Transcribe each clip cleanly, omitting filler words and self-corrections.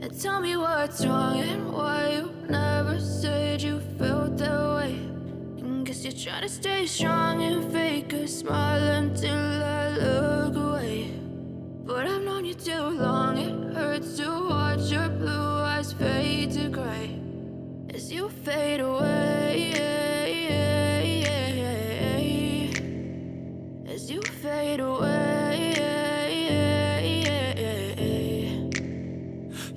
And tell me what's wrong and why you never said you felt that way. And guess you're trying to stay strong and fake a smile until I look away. But I've known you too long, it hurts to watch your blue eyes fade to gray as you fade away, as you fade away.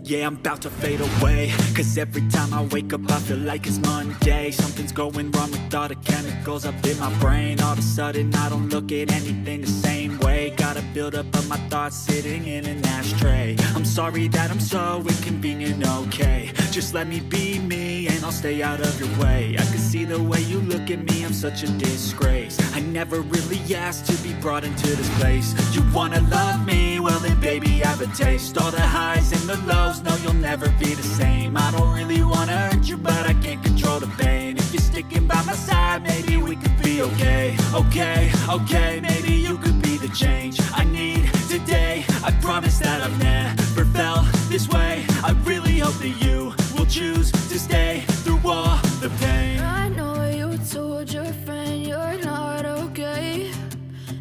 Yeah, I'm about to fade away, cause every time I wake up I feel like it's Monday. Something's going wrong with all the chemicals up in my brain. All of a sudden I don't look at anything the same way. Got a buildup of my thoughts sitting in an ashtray. I'm sorry that I'm so inconvenient, okay. Just let me be me and I'll stay out of your way. I can see the way you look at me, I'm such a disgrace. I never really asked to be brought into this place. You wanna love me? Well then baby have a taste. All the highs and the lows, no you'll never be the same. I don't really wanna hurt you but I can't control the pain. If you're sticking by my side maybe we could be okay. Okay, maybe you could be the change I need today. I promise that I've never felt this way. I really hope that you will choose to stay through all the pain. I know you told your friend you're not okay.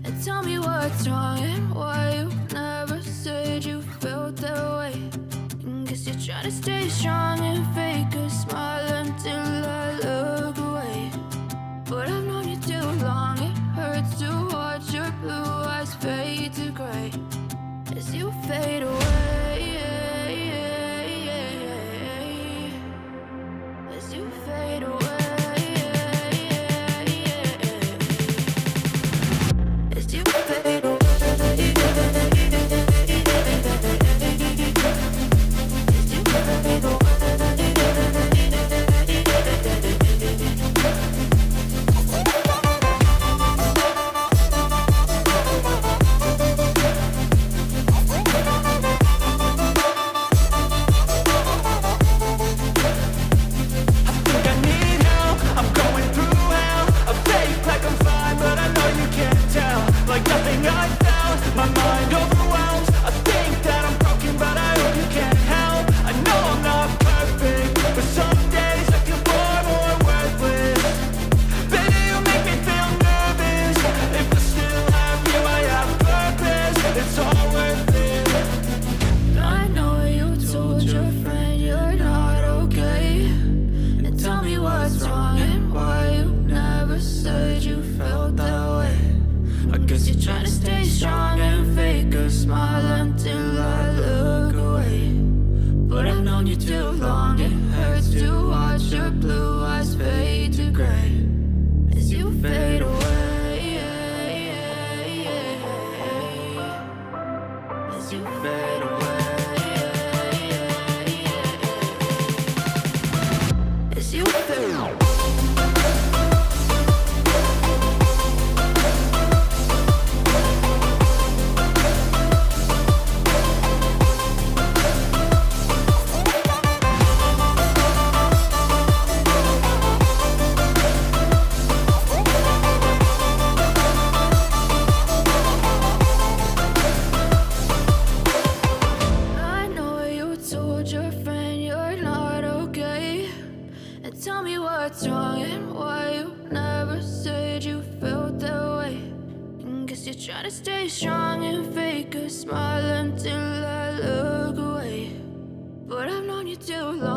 And tell me what's wrong and why you never said you felt that way. And guess you're trying to stay strong and fake a smile until I look away. But I've known you too long, it hurts to watch your blue eyes fade to gray as you fade away, as you fade away, as you fade away. Trying to stay strong and fake a smile until I look away. But I've known you too long.